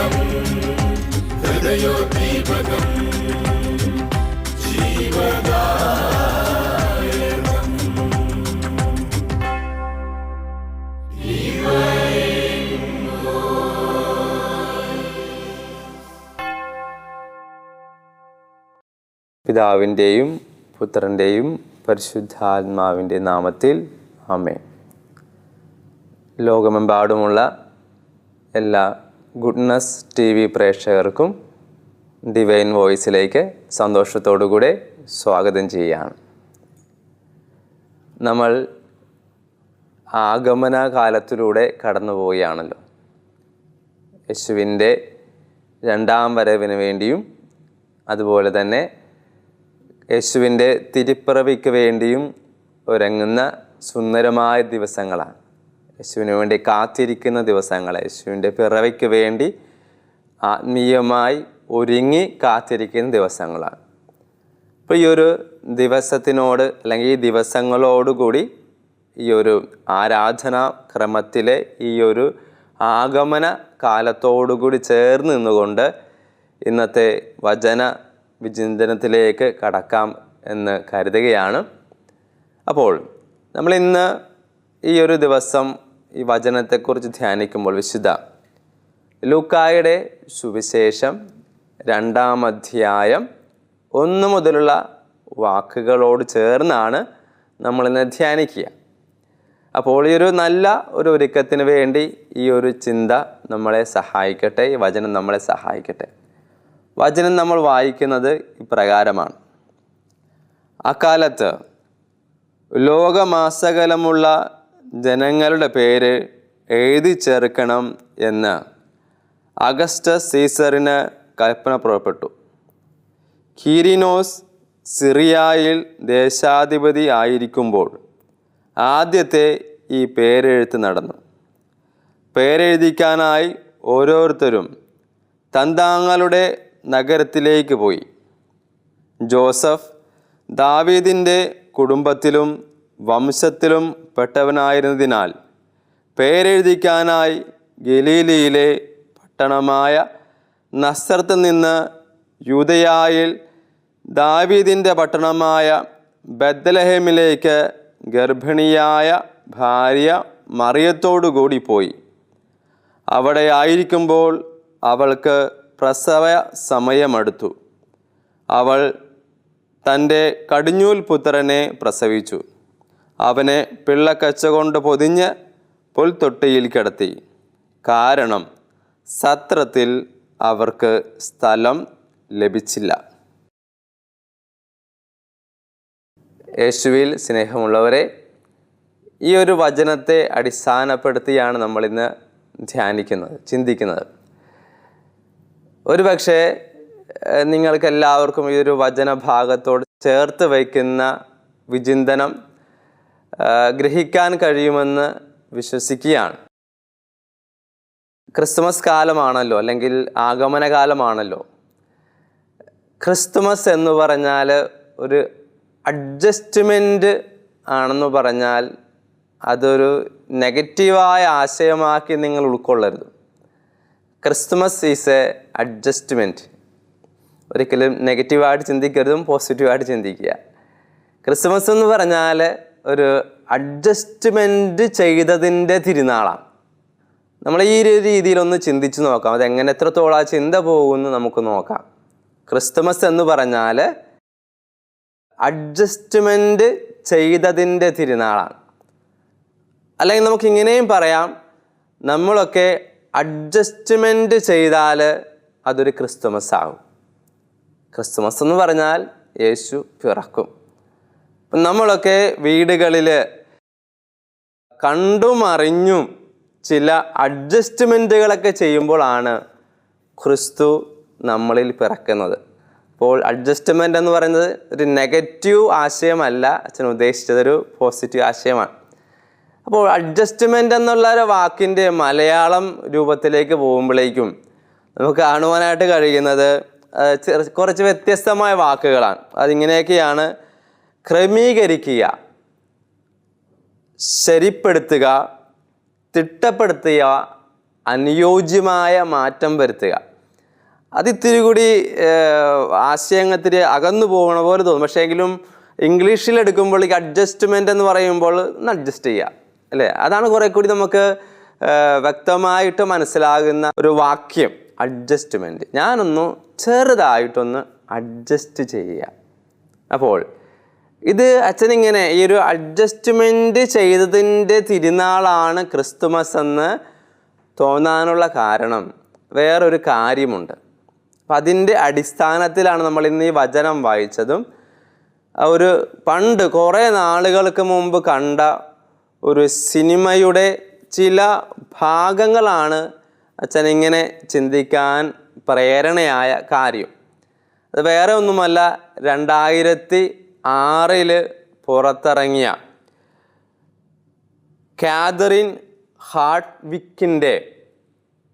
ദീപകം ഹൃദയോദ്ദീപകം ജീവദായകം. പിതാവിൻ്റെയും പുത്രൻ്റെയും പരിശുദ്ധാത്മാവിൻ്റെ നാമത്തിൽ ആമേൻ. ലോകമെമ്പാടുമുള്ള എല്ലാ ഗുഡ്നസ് TV പ്രേക്ഷകർക്കും ഡിവൈൻ വോയിസിലേക്ക് സന്തോഷത്തോടുകൂടെ സ്വാഗതം ചെയ്യുകയാണ്. നമ്മൾ ആഗമന കാലത്തിലൂടെ കടന്നു പോവുകയാണല്ലോ. യേശുവിൻ്റെ രണ്ടാം വരവിന് വേണ്ടിയും അതുപോലെ തന്നെ യേശുവിൻ്റെ തിരുപ്പിറവിക്ക് വേണ്ടിയും ഒരുങ്ങുന്ന സുന്ദരമായ ദിവസങ്ങളാണ്. യേശുവിന് വേണ്ടി കാത്തിരിക്കുന്ന ദിവസങ്ങൾ, യേശുവിൻ്റെ പിറവിക്ക് വേണ്ടി ആത്മീയമായി ഒരുങ്ങി കാത്തിരിക്കുന്ന ദിവസങ്ങളാണ്. അപ്പോൾ ഈ ഒരു ദിവസത്തിനോട് അല്ലെങ്കിൽ ഈ ദിവസങ്ങളോടുകൂടി ഈ ഒരു ആരാധനാ ക്രമത്തിലെ ഈ ഒരു ആഗമന കാലത്തോടുകൂടി ചേർന്ന് നിന്നുകൊണ്ട് ഇന്നത്തെ വചന വിചിന്തനത്തിലേക്ക് കടക്കാം എന്ന് കരുതുകയാണ്. അപ്പോൾ നമ്മളിന്ന് ഈ ഒരു ദിവസം ഈ വചനത്തെക്കുറിച്ച് ധ്യാനിക്കുമ്പോൾ വിശുദ്ധ ലൂക്കായുടെ സുവിശേഷം 2-ാം അധ്യായം 1 മുതലുള്ള വാക്കുകളോട് ചേർന്നാണ് നമ്മളിന്ന് ധ്യാനിക്കുക. അപ്പോൾ ഈ ഒരു നല്ല ഒരു ഒരുക്കത്തിന് വേണ്ടി ഈ ഒരു ചിന്ത നമ്മളെ സഹായിക്കട്ടെ, ഈ വചനം നമ്മളെ സഹായിക്കട്ടെ. വചനം നമ്മൾ വായിക്കുന്നത് ഇപ്രകാരമാണ്. അക്കാലത്ത് ലോകമാസകലമുള്ള ജനങ്ങളുടെ പേര് എഴുതി ചേർക്കണം എന്ന് അഗസ്റ്റസ് സീസറിന് കൽപ്പന പുറപ്പെട്ടു. കീരിനോസ് സിറിയയിൽ ദേശാധിപതി ആയിരിക്കുമ്പോൾ ആദ്യത്തെ ഈ പേരെഴുത്ത് നടന്നു. പേരെഴുതിക്കാനായി ഓരോരുത്തരും തന്താങ്ങളുടെ നഗരത്തിലേക്ക് പോയി. ജോസഫ് ദാവീദിൻ്റെ കുടുംബത്തിലും വംശത്തിലും പെട്ടവനായിരുന്നതിനാൽ പേരെഴുതിക്കാനായി ഗലീലയിലെ പട്ടണമായ നസറത്ത് നിന്ന് യൂദയായിൽ ദാവീദിൻ്റെ പട്ടണമായ ബത്ലഹേമിലേക്ക് ഗർഭിണിയായ ഭാര്യ മറിയത്തോടുകൂടി പോയി. അവിടെ ആയിരിക്കുമ്പോൾ അവൾക്ക് പ്രസവ സമയമടുത്തു. അവൾ തൻ്റെ കടിഞ്ഞൂൽ പുത്രനെ പ്രസവിച്ചു. അവനെ പിള്ളക്കച്ച കൊണ്ട് പൊതിഞ്ഞ് പുൽത്തൊട്ടിയിൽ കിടത്തി. കാരണം സത്രത്തിൽ അവർക്ക് സ്ഥലം ലഭിച്ചില്ല. യേശുവിൽ സ്നേഹമുള്ളവരെ, ഈ ഒരു വചനത്തെ അടിസ്ഥാനപ്പെടുത്തിയാണ് നമ്മളിന്ന് ധ്യാനിക്കുന്നത്, ചിന്തിക്കുന്നത്. ഒരുപക്ഷെ നിങ്ങൾക്കെല്ലാവർക്കും ഈ ഒരു വചനഭാഗത്തോട് ചേർത്ത് വയ്ക്കുന്ന വിചിന്തനം ഗ്രഹിക്കാൻ കഴിയുമെന്ന് വിശ്വസിക്കുകയാണ്. ക്രിസ്തുമസ് കാലമാണല്ലോ, അല്ലെങ്കിൽ ആഗമനകാലമാണല്ലോ. ക്രിസ്തുമസ് എന്ന് പറഞ്ഞാൽ ഒരു അഡ്ജസ്റ്റ്മെൻറ്റ് ആണെന്ന് പറഞ്ഞാൽ അതൊരു നെഗറ്റീവായ ആശയമാക്കി നിങ്ങൾ ഉൾക്കൊള്ളരുത്. Christmas is a adjustment. ഒരിക്കലും നെഗറ്റീവായിട്ട് ചിന്തിക്കരുതും പോസിറ്റീവായിട്ട് ചിന്തിക്കുക. ക്രിസ്മസ് എന്ന് പറഞ്ഞാൽ ഒരു അഡ്ജസ്റ്റ്മെൻറ്റ് ചെയ്തതിൻ്റെ തിരുനാളാണ്. നമ്മൾ ഈ ഒരു രീതിയിലൊന്ന് ചിന്തിച്ച് നോക്കാം. അതെങ്ങനെ എത്രത്തോളം ആ ചിന്ത പോകുമെന്ന് നമുക്ക് നോക്കാം. ക്രിസ്തുമസ് എന്ന് പറഞ്ഞാൽ അഡ്ജസ്റ്റ്മെൻറ്റ് ചെയ്തതിൻ്റെ തിരുനാളാണ്. അല്ലെങ്കിൽ നമുക്കിങ്ങനെയും പറയാം, നമ്മളൊക്കെ അഡ്ജസ്റ്റ്മെൻറ്റ് ചെയ്താൽ അതൊരു ക്രിസ്തുമസ് ആകും. ക്രിസ്തുമസ് എന്ന് പറഞ്ഞാൽ യേശു പിറക്കും. അപ്പം നമ്മളൊക്കെ വീടുകളിൽ കണ്ടും അറിഞ്ഞും ചില അഡ്ജസ്റ്റ്മെൻറ്റുകളൊക്കെ ചെയ്യുമ്പോഴാണ് ക്രിസ്തു നമ്മളിൽ പിറക്കുന്നത്. അപ്പോൾ അഡ്ജസ്റ്റ്മെൻ്റ് എന്ന് പറയുന്നത് ഒരു നെഗറ്റീവ് ആശയമല്ല, അച്ഛൻ ഉദ്ദേശിച്ചതൊരു പോസിറ്റീവ് ആശയമാണ്. അപ്പോൾ അഡ്ജസ്റ്റ്മെൻ്റ് എന്നുള്ള ഒരു വാക്കിൻ്റെ മലയാളം രൂപത്തിലേക്ക് പോകുമ്പോഴേക്കും നമുക്ക് കാണുവാനായിട്ട് കഴിയുന്നത് കുറച്ച് വ്യത്യസ്തമായ വാക്കുകളാണ്. അതിങ്ങനെയൊക്കെയാണ്: ക്രമീകരിക്കുക, ശരിപ്പെടുത്തുക, തിട്ടപ്പെടുത്തുക, അനുയോജ്യമായ മാറ്റം വരുത്തുക. അത് ഇത്തിരി കൂടി ആശയത്തിരി അകന്നു പോകണ പോലെ തോന്നും. പക്ഷേ എങ്കിലും ഇംഗ്ലീഷിലെടുക്കുമ്പോൾ ഈ അഡ്ജസ്റ്റ്മെൻ്റ് എന്ന് പറയുമ്പോൾ ഒന്ന് അഡ്ജസ്റ്റ് ചെയ്യുക അല്ലേ, അതാണ് കുറേ കൂടി നമുക്ക് വ്യക്തമായിട്ട് മനസ്സിലാകുന്ന ഒരു വാക്യം. അഡ്ജസ്റ്റ്മെൻറ്റ്, ഞാനൊന്ന് ചെറുതായിട്ടൊന്ന് അഡ്ജസ്റ്റ് ചെയ്യുക. അപ്പോൾ ഇത് അച്ഛനിങ്ങനെ ഈ ഒരു അഡ്ജസ്റ്റ്മെൻറ്റ് ചെയ്തതിൻ്റെ തിരുനാളാണ് ക്രിസ്തുമസ് എന്ന് തോന്നാനുള്ള കാരണം വേറൊരു കാര്യമുണ്ട്. അപ്പം അതിൻ്റെ അടിസ്ഥാനത്തിലാണ് നമ്മൾ ഇന്ന് ഈ വചനം വായിച്ചതും. ഒരു പണ്ട് കുറേ നാളുകൾക്ക് മുമ്പ് കണ്ട ഒരു സിനിമയുടെ ചില ഭാഗങ്ങളാണ് അച്ഛനിങ്ങനെ ചിന്തിക്കാൻ പ്രേരണയായ കാര്യം. അത് വേറെ ഒന്നുമല്ല, 2006 പുറത്തിറങ്ങിയ കാതറിൻ ഹാർട്ട്വിക്കിൻ്റെ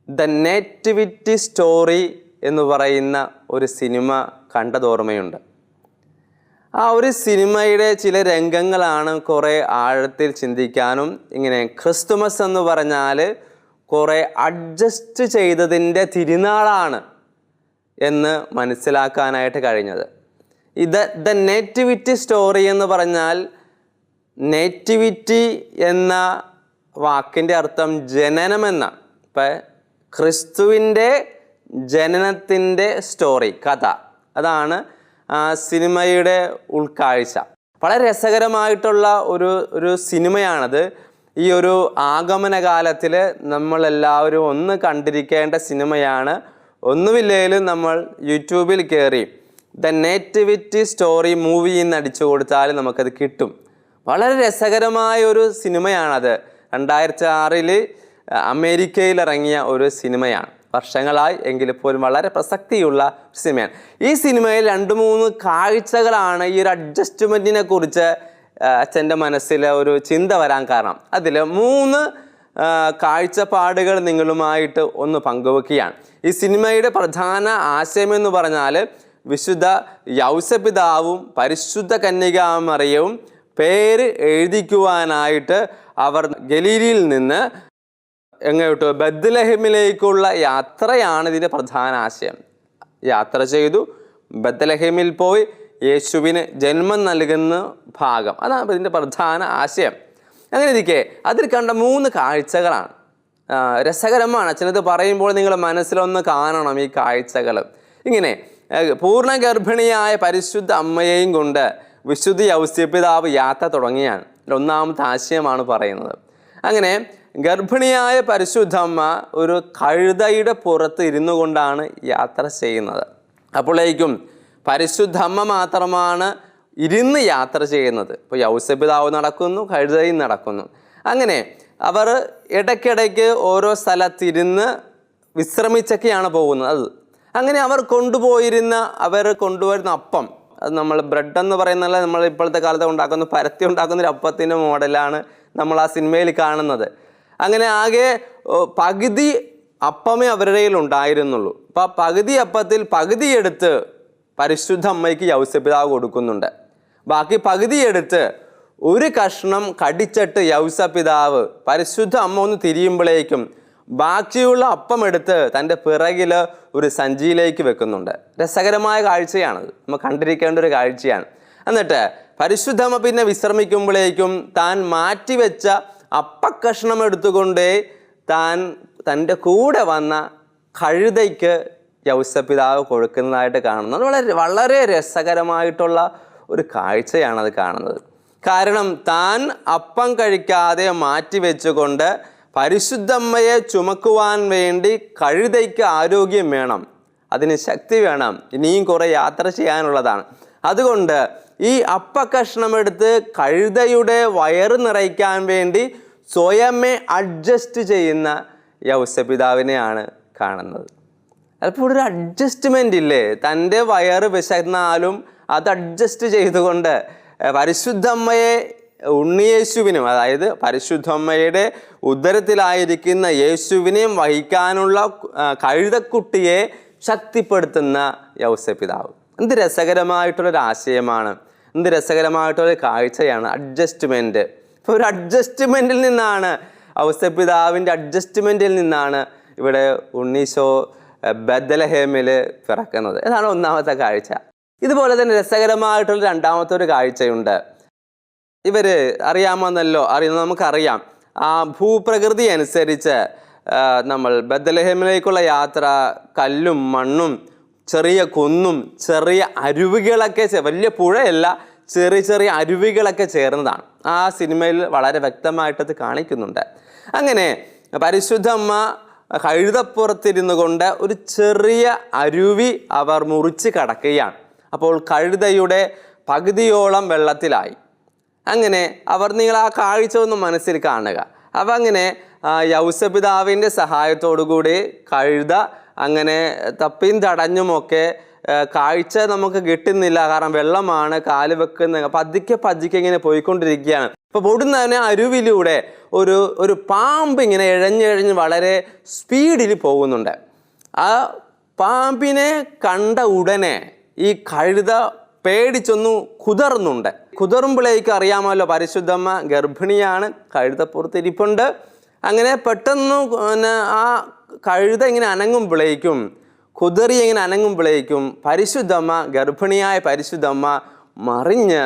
ദ നേറ്റിവിറ്റി സ്റ്റോറി എന്ന് പറയുന്ന ഒരു സിനിമ കണ്ടതോർമ്മയുണ്ട്. ആ ഒരു സിനിമയുടെ ചില രംഗങ്ങളാണ് കുറേ ആഴത്തിൽ ചിന്തിക്കാനും ഇങ്ങനെ ക്രിസ്തുമസ് എന്ന് പറഞ്ഞാൽ കുറേ അഡ്ജസ്റ്റ് ചെയ്തതിൻ്റെ തിരുനാളാണ് എന്ന് മനസ്സിലാക്കാനായിട്ട് കഴിഞ്ഞത്. ദ നേറ്റിവിറ്റി സ്റ്റോറി എന്ന് പറഞ്ഞാൽ, നേറ്റിവിറ്റി എന്ന വാക്കിൻ്റെ അർത്ഥം ജനനമെന്ന. ഇപ്പം ക്രിസ്തുവിൻ്റെ ജനനത്തിൻ്റെ സ്റ്റോറി, കഥ, അതാണ് ആ സിനിമയുടെ ഉൾക്കാഴ്ച. വളരെ രസകരമായിട്ടുള്ള ഒരു സിനിമയാണത്. ഈ ഒരു ആഗമന കാലത്തിൽ നമ്മളെല്ലാവരും ഒന്ന് കണ്ടിരിക്കേണ്ട സിനിമയാണ്. ഒന്നുമില്ലെങ്കിലും നമ്മൾ യൂട്യൂബിൽ കയറി ദ നേറ്റിവിറ്റി സ്റ്റോറി മൂവി എന്ന് അടിച്ചു കൊടുത്താൽ നമുക്കത് കിട്ടും. വളരെ രസകരമായ ഒരു സിനിമയാണത്. 2006 അമേരിക്കയിൽ ഇറങ്ങിയ ഒരു സിനിമയാണ്. വർഷങ്ങളായി എങ്കിൽ പോലും വളരെ പ്രസക്തിയുള്ള സിനിമയാണ്. ഈ സിനിമയിൽ 2-3 കാഴ്ചകളാണ് ഈ ഒരു അഡ്ജസ്റ്റ്മെൻറ്റിനെ കുറിച്ച് അച്ഛൻ്റെ മനസ്സിൽ ഒരു ചിന്ത വരാൻ കാരണം. അതിൽ 3 കാഴ്ചപ്പാടുകൾ നിങ്ങളുമായിട്ട് ഒന്ന് പങ്കുവെക്കുകയാണ്. ഈ സിനിമയുടെ പ്രധാന ആശയമെന്ന് പറഞ്ഞാൽ, വിശുദ്ധ യൗസപിതാവും പരിശുദ്ധ കന്യകാമറിയവും പേര് എഴുതിക്കുവാനായിട്ട് അവർ ഗലീലയിൽ നിന്ന് എങ്ങോട്ട് ബത്ലഹേമിലേക്കുള്ള യാത്രയാണ് ഇതിൻ്റെ പ്രധാന ആശയം. യാത്ര ചെയ്തു, ബത്ലഹേമിൽ പോയി യേശുവിന് ജന്മം നൽകുന്ന ഭാഗം, അതാണ് ഇതിൻ്റെ പ്രധാന ആശയം. അങ്ങനെ ഇരിക്കെ അതിൽ കണ്ട 3 കാഴ്ചകളാണ്. രസകരമാണ്. അച്ഛനത് പറയുമ്പോൾ നിങ്ങൾ മനസ്സിലൊന്ന് കാണണം ഈ കാഴ്ചകൾ. ഇങ്ങനെ പൂർണ്ണ ഗർഭിണിയായ പരിശുദ്ധ അമ്മയെയും കൊണ്ട് വിശുദ്ധ യൗസപിതാവ് യാത്ര തുടങ്ങിയാണ്. ഒന്നാമത്തെ ആശയമാണ് പറയുന്നത്. അങ്ങനെ ഗർഭിണിയായ പരിശുദ്ധമ്മ ഒരു കഴുതയുടെ പുറത്ത് ഇരുന്നു കൊണ്ടാണ് യാത്ര ചെയ്യുന്നത്. അപ്പോഴേക്കും പരിശുദ്ധമ്മ മാത്രമാണ് ഇരുന്ന് യാത്ര ചെയ്യുന്നത്. ഇപ്പോൾ യൗസപിതാവ് നടക്കുന്നു, കഴുതയും നടക്കുന്നു. അങ്ങനെ അവർ ഇടയ്ക്കിടയ്ക്ക് ഓരോ സ്ഥലത്തിരുന്ന് വിശ്രമിച്ചൊക്കെയാണ് പോകുന്നത്. അങ്ങനെ അവർ കൊണ്ടുവരുന്ന അപ്പം, അത് നമ്മൾ ബ്രെഡ് എന്ന് പറയുന്നതല്ല, നമ്മൾ ഇപ്പോഴത്തെ കാലത്ത് പരത്തി ഉണ്ടാക്കുന്നൊരു അപ്പത്തിൻ്റെ മോഡലാണ് നമ്മൾ ആ സിനിമയിൽ കാണുന്നത്. അങ്ങനെ ആകെ പകുതി അപ്പമേ അവരുടെ കയ്യിൽ ഉണ്ടായിരുന്നുള്ളൂ. അപ്പോൾ ആ പകുതി അപ്പത്തിൽ പകുതി എടുത്ത് പരിശുദ്ധ അമ്മയ്ക്ക് യൗസപിതാവ് കൊടുക്കുന്നുണ്ട്. ബാക്കി പകുതി എടുത്ത് ഒരു കഷ്ണം കടിച്ചിട്ട് യൗസപിതാവ് പരിശുദ്ധ അമ്മ ഒന്ന് തിരിയുമ്പോഴേക്കും ബാക്കിയുള്ള അപ്പം എടുത്ത് തൻ്റെ പിറകിൽ ഒരു സഞ്ചിയിലേക്ക് വെക്കുന്നുണ്ട്. രസകരമായ കാഴ്ചയാണത്, നമ്മൾ കണ്ടിരിക്കേണ്ട ഒരു കാഴ്ചയാണ്. എന്നിട്ട് പരിശുദ്ധമ്മ പിന്നെ വിശ്രമിക്കുമ്പോഴേക്കും താൻ മാറ്റിവെച്ച അപ്പക്കഷ്ണം എടുത്തുകൊണ്ട് തൻ്റെ കൂടെ വന്ന കഴുതയ്ക്ക് യൗസപിതാവ് കൊടുക്കുന്നതായിട്ട് കാണുന്നത് വളരെ രസകരമായിട്ടുള്ള ഒരു കാഴ്ചയാണത് കാണുന്നത്. കാരണം താൻ അപ്പം കഴിക്കാതെ മാറ്റിവെച്ചുകൊണ്ട് പരിശുദ്ധമ്മയെ ചുമക്കുവാൻ വേണ്ടി കഴുതയ്ക്ക് ആരോഗ്യം വേണം, അതിന് ശക്തി വേണം, ഇനിയും കുറേ യാത്ര ചെയ്യാനുള്ളതാണ്. അതുകൊണ്ട് ഈ അപ്പക്കഷ്ണമെടുത്ത് കഴുതയുടെ വയറ് നിറയ്ക്കാൻ വേണ്ടി സ്വയമേ അഡ്ജസ്റ്റ് ചെയ്യുന്ന യൗസപിതാവിനെയാണ് കാണുന്നത്. അപ്പോൾ ഒരു അഡ്ജസ്റ്റ്മെൻ്റ് ഇല്ലേ, തൻ്റെ വയറ് വിശന്നാലും അത് അഡ്ജസ്റ്റ് ചെയ്തുകൊണ്ട് പരിശുദ്ധമ്മയെ ഉണ്ണിയേശുവിനും, അതായത് പരിശുദ്ധമ്മയുടെ ഉദരത്തിലായിരിക്കുന്ന യേശുവിനെയും വഹിക്കാനുള്ള കഴുതക്കുട്ടിയെ ശക്തിപ്പെടുത്തുന്ന യൗസപിതാവ്. എന്ത് രസകരമായിട്ടുള്ളൊരു ആശയമാണ്, എന്ത് രസകരമായിട്ടുള്ളൊരു കാഴ്ചയാണ് അഡ്ജസ്റ്റ്മെൻറ്റ്. ഇപ്പോൾ ഒരു അഡ്ജസ്റ്റ്മെൻറ്റിൽ നിന്നാണ്, യൗസപിതാവിൻ്റെ അഡ്ജസ്റ്റ്മെൻറ്റിൽ നിന്നാണ് ഇവിടെ ഉണ്ണീശോ ബെത്ലഹേമിൽ പിറക്കുന്നത്. ഇതാണ് ഒന്നാമത്തെ കാഴ്ച. ഇതുപോലെ തന്നെ രസകരമായിട്ടുള്ള രണ്ടാമത്തെ ഒരു കാഴ്ചയുണ്ട്. ഇവര് നമുക്കറിയാം, ആ ഭൂപ്രകൃതി അനുസരിച്ച് നമ്മൾ ബെത്ലഹേമിലേക്കുള്ള യാത്ര കല്ലും മണ്ണും ചെറിയ കുന്നും ചെറിയ അരുവികളൊക്കെ, വലിയ പുഴയല്ല, ചെറിയ ചെറിയ അരുവികളൊക്കെ ചേർന്നതാണ്. ആ സിനിമയിൽ വളരെ വ്യക്തമായിട്ടത് കാണിക്കുന്നുണ്ട്. അങ്ങനെ പരിശുദ്ധ അമ്മ കഴുതപ്പുറത്തിരുന്നു കൊണ്ട് ഒരു ചെറിയ അരുവി അവർ മുറിച്ച് കടക്കുകയാണ്. അപ്പോൾ കഴുതയുടെ പകുതിയോളം വെള്ളത്തിലായി. അങ്ങനെ നിങ്ങൾ ആ കാഴ്ച ഒന്ന് മനസ്സിൽ കാണുക. അപ്പം അങ്ങനെ യൗസപിതാവിൻ്റെ സഹായത്തോടു കൂടി കഴുത അങ്ങനെ തപ്പിയും തടഞ്ഞുമൊക്കെ കാഴ്ച നമുക്ക് കിട്ടുന്നില്ല, കാരണം വെള്ളമാണ്, കാല് വെക്കുന്ന പതുക്കെ ഇങ്ങനെ പോയിക്കൊണ്ടിരിക്കുകയാണ്. അപ്പോൾ ഉടനെ തന്നെ അരുവിലൂടെ ഒരു പാമ്പ് ഇങ്ങനെ ഇഴഞ്ഞിഴഞ്ഞ് വളരെ സ്പീഡിൽ പോകുന്നുണ്ട്. ആ പാമ്പിനെ കണ്ട ഉടനെ ഈ കഴുത പേടിച്ചൊന്നു കുതറുന്നുണ്ട്. കുതറുമ്പോഴേക്ക് അറിയാമല്ലോ, പരിശുദ്ധമ്മ ഗർഭിണിയാണ്, കഴുതപ്പുറത്തിരിപ്പുണ്ട്. അങ്ങനെ പെട്ടെന്ന് ആ കഴുത ഇങ്ങനെ അനങ്ങുമ്പോഴേക്കും, കുതിറി ഇങ്ങനെ അനങ്ങുമ്പോഴേക്കും പരിശുദ്ധമ്മ, ഗർഭിണിയായ പരിശുദ്ധമ്മ മറിഞ്ഞ്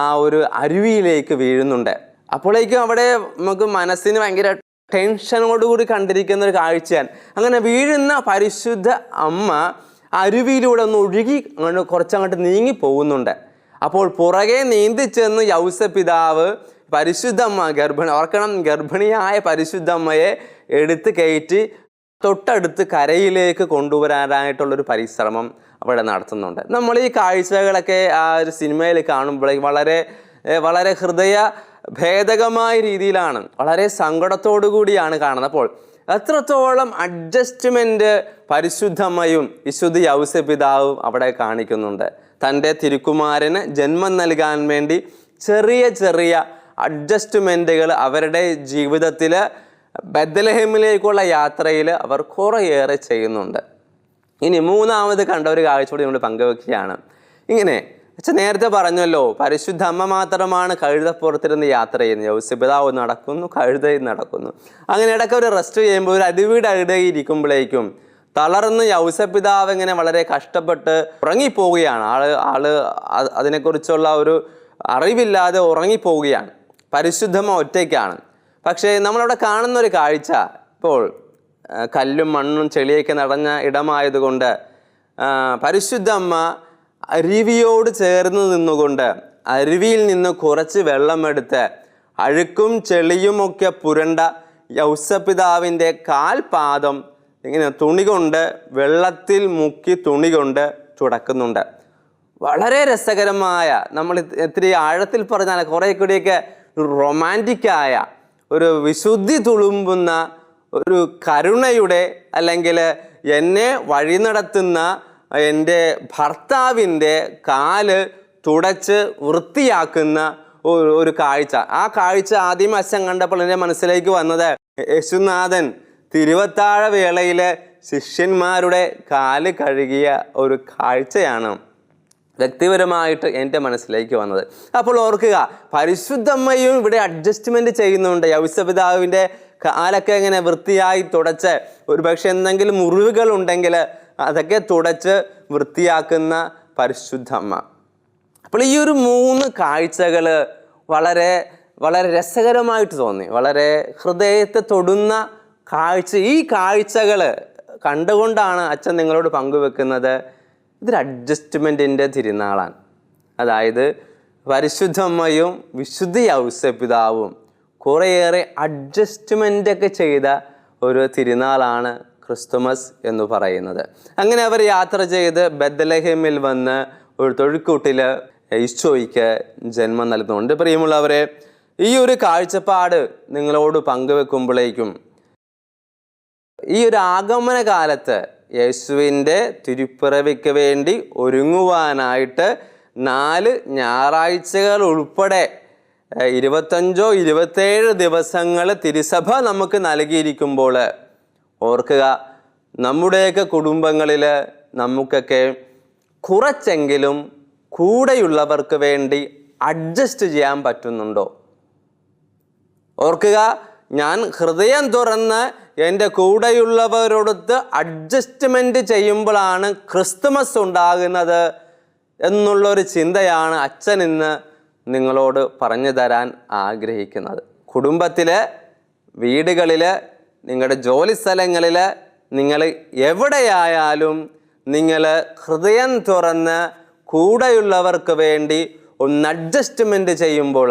ആ ഒരു അരുവിയിലേക്ക് വീഴുന്നുണ്ട്. അപ്പോഴേക്കും അവിടെ നമുക്ക് മനസ്സിന് ഭയങ്കര ടെൻഷനോടുകൂടി കണ്ടിരിക്കുന്ന ഒരു കാഴ്ചയാണ്. അങ്ങനെ വീഴുന്ന പരിശുദ്ധ അമ്മ അരുവിയിലൂടെ ഒന്ന് ഒഴുകി കുറച്ചങ്ങോട്ട് നീങ്ങി പോകുന്നുണ്ട്. അപ്പോൾ പുറകെ നീന്തി ചെന്ന് യൗസപിതാവ് പരിശുദ്ധമ്മ ഗർഭിണിയായ പരിശുദ്ധമ്മയെ എടുത്ത് കയറ്റി തൊട്ടടുത്ത് കരയിലേക്ക് കൊണ്ടുവരാനായിട്ടുള്ളൊരു പരിശ്രമം അവിടെ നടത്തുന്നുണ്ട്. നമ്മൾ ഈ കാഴ്ചകളൊക്കെ ആ ഒരു സിനിമയിൽ കാണുമ്പോഴേക്കും വളരെ വളരെ ഹൃദയ ഭേദകമായ രീതിയിലാണ്, വളരെ സങ്കടത്തോടു കൂടിയാണ് കാണുന്നത്. അപ്പോൾ എത്രത്തോളം അഡ്ജസ്റ്റ്മെൻറ്റ് പരിശുദ്ധമ്മയും വിശുദ്ധ യൗസപിതാവും അവിടെ കാണിക്കുന്നുണ്ട്. തൻ്റെ തിരുക്കുമാരന് ജന്മം നൽകാൻ വേണ്ടി ചെറിയ ചെറിയ അഡ്ജസ്റ്റ്മെൻറ്റുകൾ അവരുടെ ജീവിതത്തിൽ ബെത്ലഹേമിലേക്കുള്ള യാത്രയിൽ അവർ കുറേയേറെ ചെയ്യുന്നുണ്ട്. ഇനി മൂന്നാമത് കണ്ട ഒരു കാഴ്ച കൂടി നമ്മൾ പങ്കുവെക്കുകയാണ്. ഇങ്ങനെ നേരത്തെ പറഞ്ഞല്ലോ, പരിശുദ്ധ അമ്മ മാത്രമാണ് കഴുതപ്പുറത്തിരുന്ന് യാത്ര ചെയ്യുന്നത്. യൗസപിതാവ് നടക്കുന്നു, കഴുതയും നടക്കുന്നു. അങ്ങനെ ഇടയ്ക്ക് ഒരു റെസ്റ്റ് ചെയ്യുമ്പോൾ ഒരു അരുവിയുടെ ഇരിക്കുമ്പോഴേക്കും തളർന്ന് യൗസപിതാവ് ഇങ്ങനെ വളരെ കഷ്ടപ്പെട്ട് ഉറങ്ങിപ്പോവുകയാണ്. ആള് അതിനെക്കുറിച്ചുള്ള ഒരു അറിവില്ലാതെ ഉറങ്ങിപ്പോവുകയാണ്. പരിശുദ്ധമ്മ ഒറ്റയ്ക്കാണ്. പക്ഷേ നമ്മളവിടെ കാണുന്നൊരു കാഴ്ച, ഇപ്പോൾ കല്ലും മണ്ണും ചെളിയൊക്കെ നടഞ്ഞ ഇടമായതുകൊണ്ട് പരിശുദ്ധ അമ്മ അരുവിയോട് ചേർന്ന് നിന്നുകൊണ്ട് അരുവിയിൽ നിന്ന് കുറച്ച് വെള്ളമെടുത്ത് അഴുക്കും ചെളിയുമൊക്കെ പുരണ്ട യൗസപിതാവിൻ്റെ കാൽപാദം ഇങ്ങനെ തുണി കൊണ്ട് വെള്ളത്തിൽ മുക്കി തുണി കൊണ്ട് തുടക്കുന്നുണ്ട്. വളരെ രസകരമായ, നമ്മൾ ഇത്തിരി ആഴത്തിൽ പറഞ്ഞാൽ കുറേ കൂടിയൊക്കെ റൊമാൻറ്റിക്കായ, ഒരു വിശുദ്ധി തുളുമ്പുന്ന, ഒരു കരുണയുടെ, അല്ലെങ്കിൽ എന്നെ വഴി നടത്തുന്ന എൻ്റെ ഭർത്താവിൻ്റെ കാല് തുടച്ച് വൃത്തിയാക്കുന്ന ഒരു കാഴ്ച. ആ കാഴ്ച ആദ്യം അച്ഛൻ കണ്ടപ്പോൾ എൻ്റെ മനസ്സിലേക്ക് വന്നത് യേശുനാഥൻ തിരുവത്താഴ വേളയിൽ ശിഷ്യന്മാരുടെ കാല് കഴുകിയ ഒരു കാഴ്ചയാണ് വ്യക്തിപരമായിട്ട് എൻ്റെ മനസ്സിലേക്ക് വന്നത്. അപ്പോൾ ഓർക്കുക, പരിശുദ്ധമ്മയും ഇവിടെ അഡ്ജസ്റ്റ്മെൻറ്റ് ചെയ്യുന്നുണ്ട്. യൗസപിതാവിൻ്റെ കാലൊക്കെ ഇങ്ങനെ വൃത്തിയായി തുടച്ച്, ഒരു പക്ഷെ എന്തെങ്കിലും മുറിവുകൾ ഉണ്ടെങ്കിൽ അതൊക്കെ തുടച്ച് വൃത്തിയാക്കുന്ന പരിശുദ്ധമ്മ. അപ്പോൾ ഈ ഒരു 3 കാഴ്ചകൾ വളരെ വളരെ രസകരമായിട്ട് തോന്നി, വളരെ ഹൃദയത്തെ തൊടുന്ന കാഴ്ച. ഈ കാഴ്ചകൾ കണ്ടുകൊണ്ടാണ് അച്ഛൻ നിങ്ങളോട് പങ്കുവെക്കുന്നത്. ഇതൊരു അഡ്ജസ്റ്റ്മെൻറ്റിൻ്റെ തിരുനാളാണ്. അതായത് പരിശുദ്ധമ്മയും വിശുദ്ധ യൗസപിതാവും കുറേയേറെ അഡ്ജസ്റ്റ്മെൻ്റൊക്കെ ചെയ്ത ഒരു തിരുനാളാണ് ക്രിസ്തുമസ് എന്ന് പറയുന്നത്. അങ്ങനെ അവർ യാത്ര ചെയ്ത് ബെത്ലഹേമിൽ വന്ന് ഒരു തൊഴുക്കൂട്ടിൽ ഈശോയ്ക്ക് ജന്മം നൽകുന്നുണ്ട്. പ്രിയമുള്ളവരെ, ഈ ഒരു കാഴ്ചപ്പാട് നിങ്ങളോട് പങ്കുവെക്കുമ്പോഴേക്കും ഈ ഒരു ആഗമന കാലത്ത് യേശുവിൻ്റെ തിരുപ്പിറവിക്ക് വേണ്ടി ഒരുങ്ങുവാനായിട്ട് 4 ഞായറാഴ്ചകൾ ഉൾപ്പെടെ 25-27 ദിവസങ്ങൾ തിരുസഭ നമുക്ക് നൽകിയിരിക്കുമ്പോൾ ഓർക്കുക, നമ്മുടെയൊക്കെ കുടുംബങ്ങളിൽ നമുക്കൊക്കെ കുറച്ചെങ്കിലും കൂടെയുള്ളവർക്ക് വേണ്ടി അഡ്ജസ്റ്റ് ചെയ്യാൻ പറ്റുന്നുണ്ടോ? ഓർക്കുക, ഞാൻ ഹൃദയം തുറന്ന് എൻ്റെ കൂടെയുള്ളവരോടൊത്ത് അഡ്ജസ്റ്റ്മെൻറ്റ് ചെയ്യുമ്പോഴാണ് ക്രിസ്തുമസ് ഉണ്ടാകുന്നത് എന്നുള്ളൊരു ചിന്തയാണ് അച്ഛൻ ഇന്ന് നിങ്ങളോട് പറഞ്ഞു തരാൻ ആഗ്രഹിക്കുന്നത്. കുടുംബത്തിൽ, വീടുകളിൽ, നിങ്ങളുടെ ജോലി സ്ഥലങ്ങളിൽ, നിങ്ങൾ എവിടെയായാലും നിങ്ങൾ ഹൃദയം തുറന്ന് കൂടെയുള്ളവർക്ക് വേണ്ടി ഒന്ന് അഡ്ജസ്റ്റ്മെൻറ്റ് ചെയ്യുമ്പോൾ,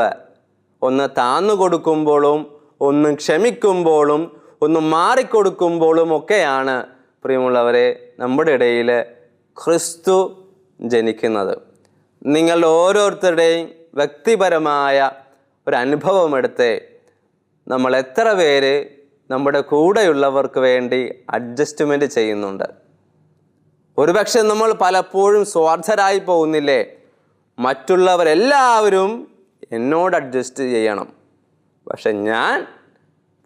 ഒന്ന് താന്നു കൊടുക്കുമ്പോഴും ഒന്ന് ക്ഷമിക്കുമ്പോഴും ഒന്ന് മാറിക്കൊടുക്കുമ്പോഴും ഒക്കെയാണ് പ്രിയമുള്ളവരെ നമ്മുടെ ഇടയിൽ ക്രിസ്തു ജനിക്കുന്നത്. നിങ്ങൾ ഓരോരുത്തരുടെയും വ്യക്തിപരമായ ഒരു അനുഭവം എടുത്ത് നമ്മൾ എത്ര പേര് നമ്മുടെ കൂടെയുള്ളവർക്ക് വേണ്ടി അഡ്ജസ്റ്റ്മെൻറ്റ് ചെയ്യുന്നുണ്ട്? ഒരുപക്ഷെ നമ്മൾ പലപ്പോഴും സ്വാർത്ഥരായി പോകുന്നില്ലേ? മറ്റുള്ളവരെല്ലാവരും എന്നോട് അഡ്ജസ്റ്റ് ചെയ്യണം, പക്ഷെ ഞാൻ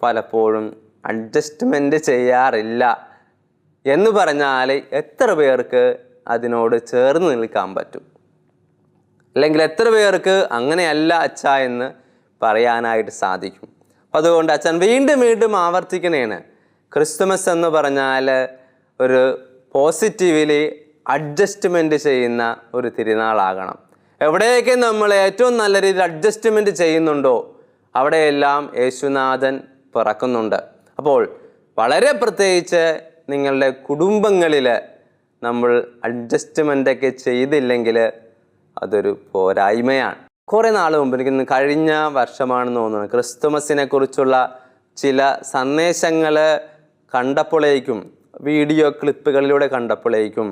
പലപ്പോഴും അഡ്ജസ്റ്റ്മെൻറ്റ് ചെയ്യാറില്ല എന്ന് പറഞ്ഞാൽ എത്ര പേർക്ക് അതിനോട് ചേർന്ന് നിൽക്കാൻ പറ്റും? അല്ലെങ്കിൽ എത്ര പേർക്ക് അങ്ങനെയല്ല അച്ഛ എന്ന് പറയാനായിട്ട് സാധിക്കും? അതുകൊണ്ട് അച്ഛൻ വീണ്ടും വീണ്ടും ആവർത്തിക്കണേണ്, ക്രിസ്തുമസ് എന്ന് പറഞ്ഞാൽ ഒരു പോസിറ്റീവ്ലി അഡ്ജസ്റ്റ്മെൻറ്റ് ചെയ്യുന്ന ഒരു തിരുനാളാകണം. എവിടെയൊക്കെ നമ്മൾ ഏറ്റവും നല്ല രീതിയിൽ അഡ്ജസ്റ്റ്മെൻറ്റ് ചെയ്യുന്നുണ്ടോ അവിടെയെല്ലാം യേശുനാഥൻ പിറക്കുന്നുണ്ട്. അപ്പോൾ വളരെ പ്രത്യേകിച്ച് നിങ്ങളുടെ കുടുംബങ്ങളിൽ നമ്മൾ അഡ്ജസ്റ്റ്മെൻ്റൊക്കെ ചെയ്തില്ലെങ്കിൽ അതൊരു പോരായ്മയാണ്. കുറേ നാൾ മുമ്പ്, എനിക്ക് കഴിഞ്ഞ വർഷമാണെന്ന് തോന്നുന്നു, ക്രിസ്തുമസിനെ കുറിച്ചുള്ള ചില സന്ദേശങ്ങൾ കണ്ടപ്പോഴേക്കും, വീഡിയോ ക്ലിപ്പുകളിലൂടെ കണ്ടപ്പോഴേക്കും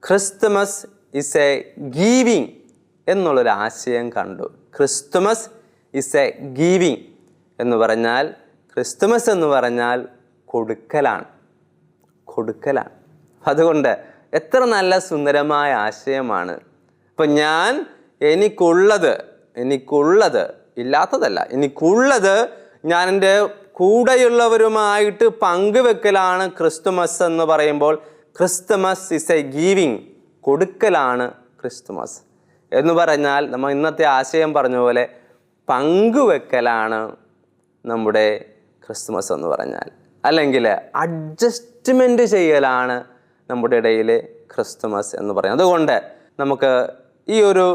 ക്രിസ്തുമസ് ഇസ് എ ഗീവിങ് എന്നുള്ളൊരു ആശയം കണ്ടു. ക്രിസ്തുമസ് ഇസ് എ ഗീവിങ് എന്ന് പറഞ്ഞാൽ, ക്രിസ്തുമസ് എന്ന് പറഞ്ഞാൽ കൊടുക്കലാണ്. അതുകൊണ്ട് എത്ര നല്ല സുന്ദരമായ ആശയമാണ്. അപ്പം ഞാൻ എനിക്കുള്ളത് ഇല്ലാത്തതല്ല, എനിക്കുള്ളത് ഞാൻ എൻ്റെ കൂടെയുള്ളവരുമായിട്ട് പങ്കുവെക്കലാണ് ക്രിസ്തുമസ് എന്ന് പറയുമ്പോൾ. ക്രിസ്തുമസ് ഇസ് എ ഗീവിങ്, കൊടുക്കലാണ് ക്രിസ്തുമസ് എന്ന് പറഞ്ഞാൽ. നമ്മൾ ഇന്നത്തെ ആശയം പറഞ്ഞ പോലെ പങ്കുവെക്കലാണ് നമ്മുടെ ക്രിസ്തുമസ് എന്ന് പറഞ്ഞാൽ. അല്ലെങ്കിൽ അഡ്ജസ്റ്റ്മെൻറ്റ് ചെയ്യലാണ് നമ്മുടെ ഇടയിൽ ക്രിസ്തുമസ് എന്ന് പറയുന്നത്. അതുകൊണ്ട് നമുക്ക് ഈ ഒരു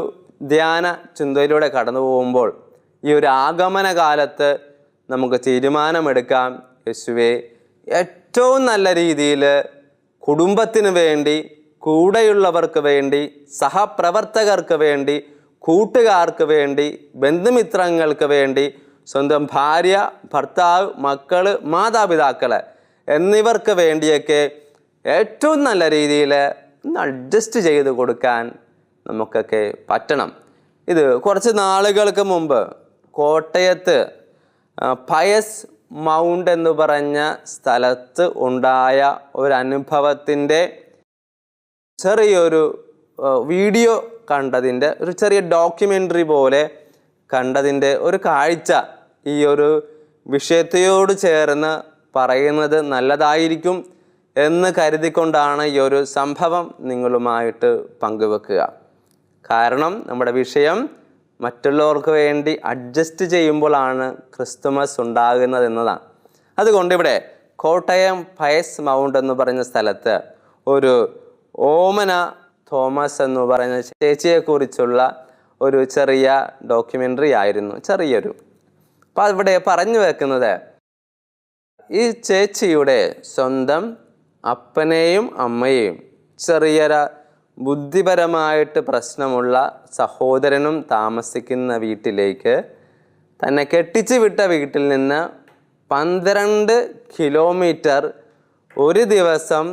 ധ്യാന ചിന്തയിലൂടെ കടന്നു പോകുമ്പോൾ ഈ ഒരു ആഗമന കാലത്ത് നമുക്ക് തീരുമാനമെടുക്കാം, യേശുവേ, ഏറ്റവും നല്ല രീതിയിൽ കുടുംബത്തിന് വേണ്ടി, കൂടെയുള്ളവർക്ക് വേണ്ടി, സഹപ്രവർത്തകർക്ക് വേണ്ടി, കൂട്ടുകാർക്ക് വേണ്ടി, ബന്ധുമിത്രങ്ങൾക്ക് വേണ്ടി, സ്വന്തം ഭാര്യ, ഭർത്താവ്, മക്കൾ, മാതാപിതാക്കൾ എന്നിവർക്ക് വേണ്ടിയൊക്കെ ഏറ്റവും നല്ല രീതിയിൽ ഒന്ന് അഡ്ജസ്റ്റ് ചെയ്ത് കൊടുക്കാൻ നമുക്കൊക്കെ പറ്റണം. ഇത് കുറച്ച് നാളുകൾക്ക് മുമ്പ് കോട്ടയത്ത് പയസ് മൗണ്ട് എന്ന് പറഞ്ഞ സ്ഥലത്ത് ഉണ്ടായ ഒരനുഭവത്തിൻ്റെ ചെറിയൊരു വീഡിയോ കണ്ടതിൻ്റെ, ഒരു ചെറിയ ഡോക്യുമെൻ്ററി പോലെ കണ്ടതിൻ്റെ ഒരു കാഴ്ച ഈ ഒരു വിഷയത്തോട് ചേർന്ന് പറയുന്നത് നല്ലതായിരിക്കും എന്ന് കരുതിക്കൊണ്ടാണ് ഈ ഒരു സംഭവം നിങ്ങളുമായിട്ട് പങ്കുവെക്കുക. കാരണം നമ്മുടെ വിഷയം മറ്റുള്ളവർക്ക് വേണ്ടി അഡ്ജസ്റ്റ് ചെയ്യുമ്പോഴാണ് ക്രിസ്തുമസ് ഉണ്ടാകുന്നത് എന്നതാണ്. അതുകൊണ്ട് ഇവിടെ കോട്ടയം പയസ് മൗണ്ട് എന്ന് പറഞ്ഞ സ്ഥലത്ത് ഒരു ഓമന തോമസ് എന്ന് പറഞ്ഞ ചേച്ചിയെക്കുറിച്ചുള്ള ഒരു ചെറിയ ഡോക്യുമെൻ്ററി ആയിരുന്നു, ചെറിയൊരു. അപ്പം ഇവിടെ പറഞ്ഞു വെക്കുന്നത്, ഈ ചേച്ചിയുടെ സ്വന്തം അപ്പനെയും അമ്മയെയും ചെറിയൊരു ബുദ്ധിപരമായിട്ട് പ്രശ്നമുള്ള സഹോദരനും താമസിക്കുന്ന വീട്ടിലേക്ക് തന്നെ കെട്ടിച്ചു വിട്ട വീട്ടിൽ നിന്ന് 12 കിലോമീറ്റർ ഒരു ദിവസം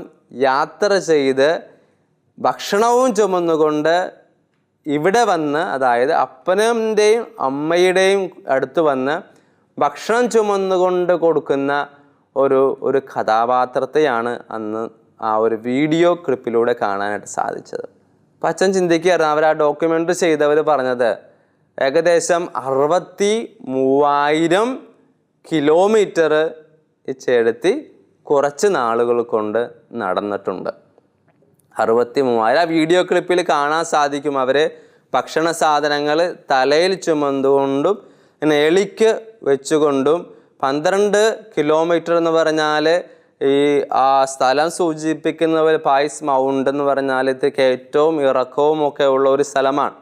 യാത്ര ചെയ്ത് ഭക്ഷണവും ചുമന്നുകൊണ്ട് ഇവിടെ വന്ന്, അതായത് അപ്പൻ്റെയും അമ്മയുടെയും അടുത്ത് വന്ന് ഭക്ഷണം ചുമന്നുകൊണ്ട് കൊടുക്കുന്ന ഒരു കഥാപാത്രത്തെയാണ് അന്ന് ആ ഒരു വീഡിയോ ക്ലിപ്പിലൂടെ കാണാനായിട്ട് സാധിച്ചത്. അപ്പം അച്ഛൻ ചിന്തിക്കുകയായിരുന്നു, അവർ ആ ഡോക്യുമെൻ്ററി ചെയ്തവർ പറഞ്ഞത് ഏകദേശം 63,000 കിലോമീറ്റർ ഈ ചേടത്തി കുറച്ച് നാളുകൾ കൊണ്ട് നടന്നിട്ടുണ്ട്. 63,000. ആ വീഡിയോ ക്ലിപ്പിൽ കാണാൻ സാധിക്കും അവർ ഭക്ഷണ സാധനങ്ങൾ തലയിൽ ചുമന്നുകൊണ്ടും എളിക്ക് വെച്ചുകൊണ്ടും 12 കിലോമീറ്റർ എന്ന് പറഞ്ഞാൽ ഈ ആ സ്ഥലം സൂചിപ്പിക്കുന്ന പായ്സ് മൗണ്ട് എന്ന് പറഞ്ഞാൽ ഇത് കയറ്റവും ഇറക്കവും ഒക്കെ ഉള്ള ഒരു സ്ഥലമാണ്.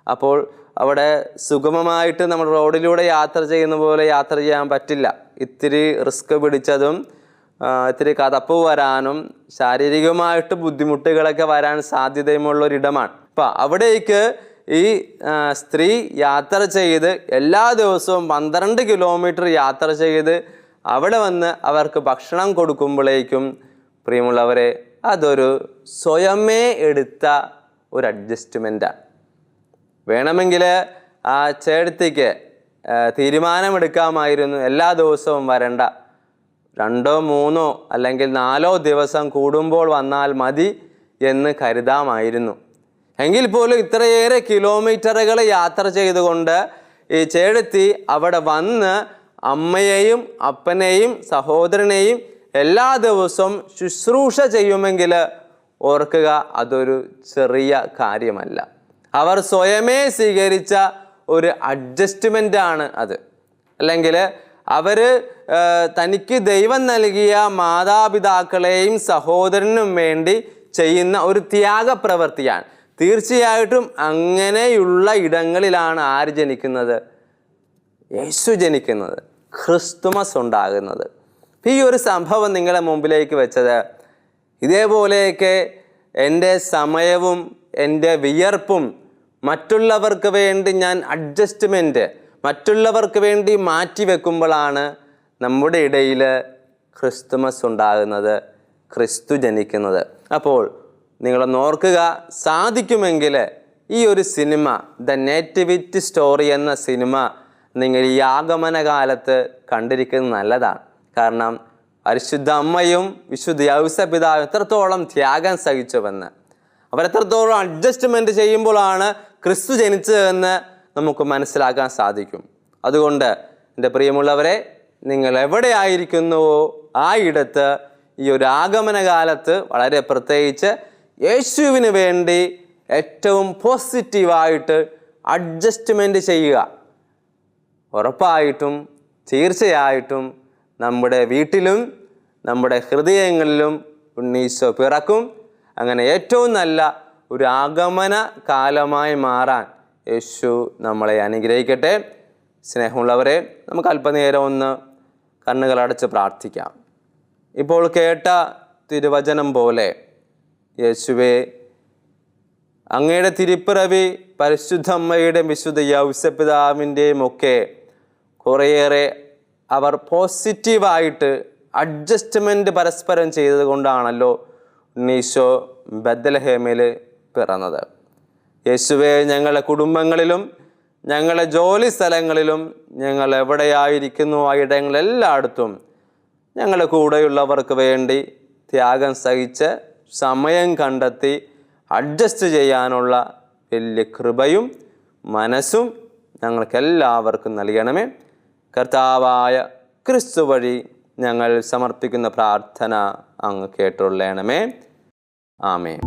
അപ്പോൾ അവിടെ സുഗമമായിട്ട് നമ്മൾ റോഡിലൂടെ യാത്ര ചെയ്യുന്ന പോലെ യാത്ര ചെയ്യാൻ പറ്റില്ല. ഇത്തിരി റിസ്ക് പിടിച്ചതും ഇത്തിരി കതപ്പ് വരാനും ശാരീരികമായിട്ട് ബുദ്ധിമുട്ടുകളൊക്കെ വരാൻ സാധ്യതയുമുള്ളൊരിടമാണ്. അപ്പം അവിടേക്ക് ഈ സ്ത്രീ യാത്ര ചെയ്ത് എല്ലാ ദിവസവും 12 കിലോമീറ്റർ യാത്ര ചെയ്ത് അവിടെ വന്ന് അവർക്ക് ഭക്ഷണം കൊടുക്കുമ്പോഴേക്കും പ്രിയമുള്ളവരെ അതൊരു സ്വയമേ എടുത്ത ഒരു അഡ്ജസ്റ്റ്മെൻറ്റാണ്. വേണമെങ്കിൽ ആ ചേട്ടത്തിക്ക് തീരുമാനമെടുക്കാമായിരുന്നു എല്ലാ ദിവസവും വരണ്ട, 2 3 അല്ലെങ്കിൽ 4 ദിവസം കൂടുമ്പോൾ വന്നാൽ മതി എന്ന് കരുതാമായിരുന്നു. എങ്കിൽ പോലും ഇത്രയേറെ കിലോമീറ്ററുകൾ യാത്ര ചെയ്തുകൊണ്ട് ഈ ചേട്ടത്തി അവിടെ വന്ന് അമ്മയെയും അപ്പനെയും സഹോദരനെയും എല്ലാ ദിവസവും ശുശ്രൂഷ ചെയ്യുമെങ്കിൽ ഓർക്കുക, അതൊരു ചെറിയ കാര്യമല്ല. അവർ സ്വയമേ സ്വീകരിച്ച ഒരു അഡ്ജസ്റ്റ്മെൻ്റാണ് അത്. അല്ലെങ്കിൽ അവർ തനിക്ക് ദൈവം നൽകിയ മാതാപിതാക്കളെയും സഹോദരനും വേണ്ടി ചെയ്യുന്ന ഒരു ത്യാഗപ്രവൃത്തിയാണ്. തീർച്ചയായിട്ടും അങ്ങനെയുള്ള ഇടങ്ങളിലാണ് ആര് ജനിക്കുന്നത്? യേശു ജനിക്കുന്നത്, ക്രിസ്തുമസ് ഉണ്ടാകുന്നത്. ഈ ഒരു സംഭവം നിങ്ങളുടെ മുമ്പിലേക്ക് വെച്ചത് ഇതേപോലെയൊക്കെ എൻ്റെ സമയവും എൻ്റെ വിയർപ്പും മറ്റുള്ളവർക്ക് വേണ്ടി ഞാൻ അഡ്ജസ്റ്റ്മെൻറ്റ് മറ്റുള്ളവർക്ക് വേണ്ടി മാറ്റിവെക്കുമ്പോഴാണ് നമ്മുടെ ഇടയിൽ ക്രിസ്തുമസ് ഉണ്ടാകുന്നത്, ക്രിസ്തു ജനിക്കുന്നത്. അപ്പോൾ നിങ്ങളൊന്ന് ഓർക്കുക, സാധിക്കുമെങ്കിൽ ഈ ഒരു സിനിമ ദ നേറ്റിവിറ്റി സ്റ്റോറി എന്ന സിനിമ നിങ്ങൾ ഈ ആഗമന കാലത്ത് കണ്ടിരിക്കുന്നത് നല്ലതാണ്. കാരണം പരിശുദ്ധ അമ്മയും വിശുദ്ധ യൗസപിതാവും എത്രത്തോളം ത്യാഗം സഹിച്ചുവെന്ന്, അവരെത്രത്തോളം അഡ്ജസ്റ്റ്മെൻറ്റ് ചെയ്യുമ്പോഴാണ് ക്രിസ്തു ജനിച്ചതെന്ന് നമുക്ക് മനസ്സിലാക്കാൻ സാധിക്കും. അതുകൊണ്ട് എൻ്റെ പ്രിയമുള്ളവരെ, നിങ്ങൾ എവിടെയായിരിക്കുന്നുവോ ആ ഇടത്ത് ഈ ഒരു ആഗമന കാലത്ത് വളരെ പ്രത്യേകിച്ച് യേശുവിന് വേണ്ടി ഏറ്റവും പോസിറ്റീവായിട്ട് അഡ്ജസ്റ്റ്മെൻറ്റ് ചെയ്യുക. ഉറപ്പായിട്ടും തീർച്ചയായിട്ടും നമ്മുടെ വീട്ടിലും നമ്മുടെ ഹൃദയങ്ങളിലും ഉണ്ണീശോ പിറക്കും. അങ്ങനെ ഏറ്റവും നല്ല ഒരു ആഗമന കാലമായി മാറാൻ യേശു നമ്മളെ അനുഗ്രഹിക്കട്ടെ. സ്നേഹമുള്ളവരെ, നമുക്ക് അല്പനേരം ഒന്ന് കണ്ണുകളടച്ച് പ്രാർത്ഥിക്കാം. ഇപ്പോൾ കേട്ട തിരുവചനം പോലെ യേശുവേ, അങ്ങയുടെ തിരുപ്പിറവി പരിശുദ്ധ അമ്മയുടെയും വിശുദ്ധ യൗസപിതാവിൻ്റെയും ഒക്കെ കുറേയേറെ അവർ പോസിറ്റീവായിട്ട് അഡ്ജസ്റ്റ്മെൻറ്റ് പരസ്പരം ചെയ്തത് കൊണ്ടാണല്ലോ ഉണ്ണീശോ ബെത്ലഹേമിൽ പിറന്നത്. യേശുവേ, ഞങ്ങളുടെ കുടുംബങ്ങളിലും ഞങ്ങളുടെ ജോലി സ്ഥലങ്ങളിലും ഞങ്ങൾ എവിടെയായിരിക്കുന്നു ആ ഇടങ്ങളെല്ലായിടത്തും ഞങ്ങളുടെ കൂടെയുള്ളവർക്ക് വേണ്ടി ത്യാഗം സഹിച്ച് സമയം കണ്ടെത്തി അഡ്ജസ്റ്റ് ചെയ്യാനുള്ള വലിയ കൃപയും മനസ്സും ഞങ്ങൾക്കെല്ലാവർക്കും നൽകണമേ. കർത്താവായ ക്രിസ്തു വഴി ഞങ്ങൾ സമർപ്പിക്കുന്ന പ്രാർത്ഥന അങ്ങ് കേട്ടുകൊള്ളണമേ. ആമേൻ.